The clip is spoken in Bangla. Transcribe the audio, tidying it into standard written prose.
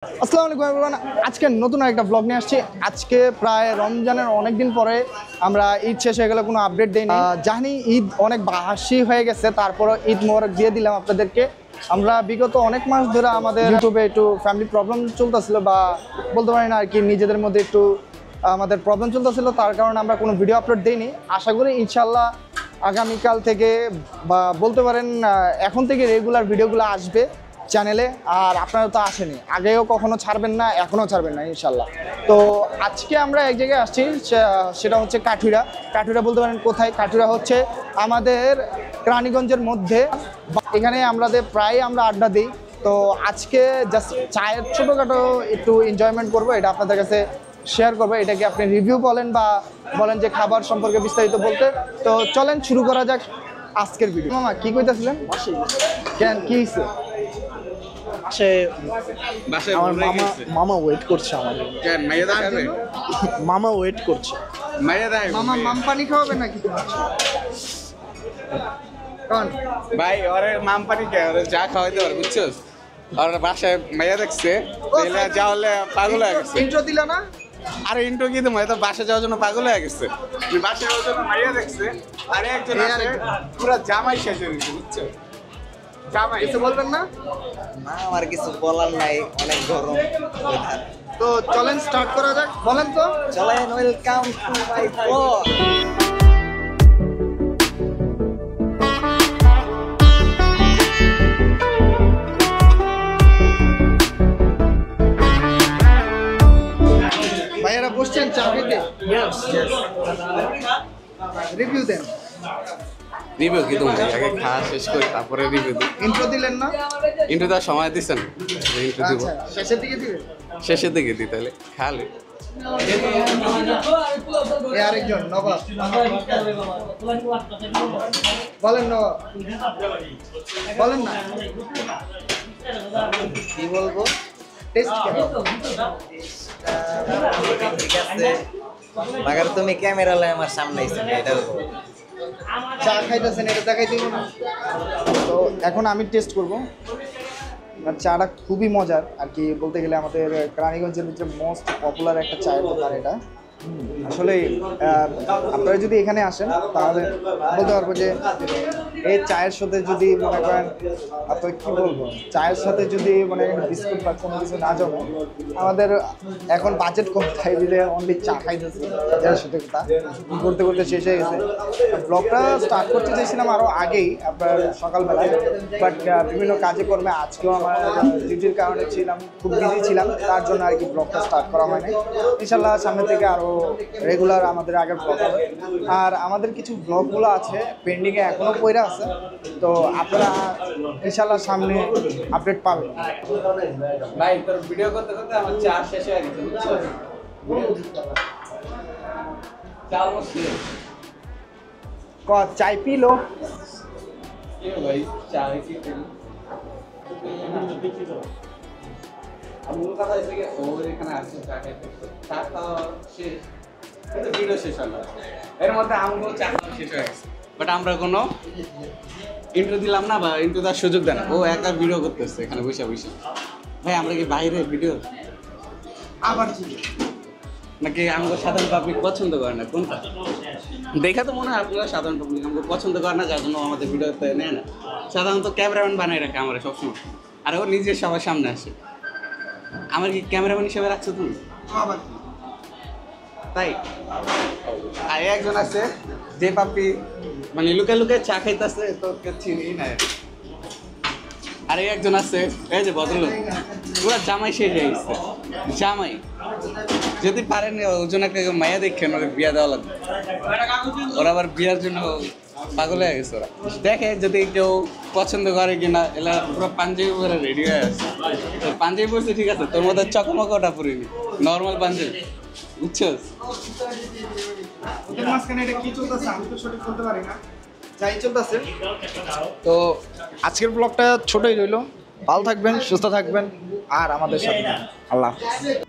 আসসালামু আলাইকুম এভরিওয়ান। আজকে নতুন একটা ব্লগ নিয়ে আসছি। আজকে প্রায় রমজানের অনেক দিন পরে আমরা ঈদ শেষ হয়ে গেলে কোনো আপডেট দেইনি। জানি ঈদ অনেক বাসি হয়ে গেছে, তারপরে ঈদ মোবারক দিয়ে দিলাম আপনাদেরকে। আমরা বিগত অনেক মাস ধরে আমাদের ইউটিউবে একটু ফ্যামিলি প্রবলেম চলতেছিল, বা বলতে পারি না আর কি, নিজেদের মধ্যে একটু আমাদের প্রবলেম চলতেছিল, তার কারণে আমরা কোনো ভিডিও আপলোড দিইনি। আশা করি ইনশাল্লাহ আগামীকাল থেকে বা বলতে পারেন এখন থেকে রেগুলার ভিডিওগুলো আসবে চ্যানেলে। আর আপনারা তো আসেনি, আগেও কখনো ছাড়বেন না, এখনও ছাড়বেন না ইনশাল্লাহ। তো আজকে আমরা এক জায়গায় আসছি, সেটা হচ্ছে কাঠুরা। কাঠুরা বলতে পারেন কোথায়? কাঠুরা হচ্ছে আমাদের রানীগঞ্জের মধ্যে। এখানে আমাদের প্রায় আমরা আড্ডা দিই। তো আজকে জাস্ট চায়ের ছোটোখাটো একটু এনজয়মেন্ট করবো, এটা আপনাদের কাছে শেয়ার করবো। এটাকে আপনি রিভিউ বলেন বা বলেন যে খাবার সম্পর্কে বিস্তারিত বলতে। তো চলেন শুরু করা যাক আজকের ভিডিও। মামা কি কইতেছিলেন? কেন কি হয়েছে? আমার মামা ওয়েট করছে আমাদের। মামা ওয়েট করছে। মামা মাম পানি খাওয়াবে নাকি? ভাই ওরে মাম পানি কে ওরে যা খাওয়াইতে পারে বুঝছস। আর বাসায় মাইয়া দেখছে তাইলে যা হলে পাগল হয়ে গেছে। ইন্ট্রো দিলা না? আরে ইন্ট্রো কি তুমি তো বাসায় যাওয়ার জন্য পাগল হয়ে গেছে। তুমি বাসায় যাওয়ার জন্য মাইয়া দেখছে আর একজন আছে পুরো জামাই শেষ হয়ে গেছে বুঝছো। জামাই কিছু বলবেন না? না আমার কিছু বলার নাই, অনেক গরম। তো চলেন স্টার্ট করা যাক, বলেন তো। চলেন, ওয়েলকাম টু মাই ব্লগ। ভাইয়ারা বসছেন চা খেতে? রিভিউ দেন। রিভিউ কি তুমি আগে খাওয়া শেষ করে তারপরে রিভিউ দিই। ইন্ট্রো দিলেন না? ইন্ট্রো দেওয়ার সময় দিছেন? ইন্ট্রো দিব আচ্ছা, শেষের দিকে দিবেন। শেষের দিকে দিই তাহলে খালি। আরেকজন নবাব, বলেন নবাব, বলেন না কি বলবো? টেস্ট কেমন? ঠিক আছে, মাগার তুমি ক্যামেরা লাই আমার সামনে আইছো, এটা বলবো। চা খাইতেছেন, এটা দেখাই দিব না? তো এখন আমি টেস্ট করবো। আর চাটা খুবই মজার আর কি, বলতে গেলে আমাদের রানীগঞ্জের ভিতরে মোস্ট পপুলার একটা চায়ের দোকান এটা। আসলে আপনারা যদি এখানে আসেন তাহলে বলতে পারবো যে এই চায়ের সাথে যদি মনে করেন, আপনার কি বলবো, চায়ের সাথে যদি মনে করেন বিস্কুট বা কোনো কিছু না জমে, আমাদের এখন বাজেট কম, খাই দিলে অনলি চা খাইতেছি যার সাথে কথা করতে করতে শেষ হয়ে গেছে। ব্লগটা স্টার্ট করতে চাইছিলাম আরও আগেই, আপনার সকালবেলায়, বাট বিভিন্ন কাজে কর্মে আজকেও আমার ডিউটির কারণে ছিলাম, খুব বিজি ছিলাম, তার জন্য আর কি ব্লগটা স্টার্ট করা হয়নি। ইনশাল্লাহ সামনে থেকে আরও রেগুলার আমাদের আগের ব্লগ হবে। আর আমাদের কিছু ব্লগগুলো আছে পেন্ডিংয়ে, এখনও পড়ে আছে। তো আপনারা ইনশাল্লাহ সামনে আপডেট পাবেন। ভাই তোর ভিডিও করতে করতে আমার চা শেষ হয়ে গেছে বুঝছো। চা বসছে চাই পিলো কি ভাই চা কি মূল কথা হচ্ছে কি ও এখানে আসছে চা খাইতে, চা খাওয়া শেষ কিন্তু ভিডিও শেষ হলো। এর মধ্যে আমগুলো চা খাওয়া শেষ হয়ে গেছে, বাট আমরা কোনো ইন্ট্রো দিলাম না বা ইন্ট্রো দেওয়ার সুযোগ দেন। ও একা ভিডিও করতেছে এখানে বসে বসে। ভাই আমরা কি বাইরে ভিডিও আবার নাকি আমাকে সাধারণ পাবলিক পছন্দ করে না? কোনটা দেখা তো মনে হয় আপনারা সাধারণ পাবলিক আমাকে পছন্দ করে না, যার জন্য আমাদের ভিডিওতে নেয় না। সাধারণত ক্যামেরাম্যান বানাই রাখে আমরা সবসময়, আর ও নিজের সবার সামনে আসে। আমার কি ক্যামেরাম্যান হিসেবে রাখছো তুমি? তাই আর একজন আছে যে পাপি মানে লুকে লুকে চা খাইতেছে, তোকে চিনি না। আর একজন আছে এই যে ভদ্রলোক, পুরো জামাই শেষ হয়ে গেছে। জামাই যদি পারেন ওজন একটা মায়া দেখেন, ওরা বিয়া দেওয়া লাগবে। ওরা আবার বিয়ার জন্য পাগল হয়ে গেছে। ওরা দেখে যদি কেউ পছন্দ করে কিনা, এলা পুরো পাঞ্জাবি পরে রেডি হয়ে আছে। তো পাঞ্জাবি পরছে ঠিক আছে, তোর মধ্যে চকমকটা পরিনি, নর্মাল পাঞ্জাবি বুঝছস। মাঝখানে এটা কি চলতেছে আমি তো সঠিক বলতে পারি না, যাই চলতেছে। তো আজকের ব্লগটা ছোটই রইলো। ভালো থাকবেন, সুস্থ থাকবেন, আর আমাদের সাথে আল্লাহ হাফেজ।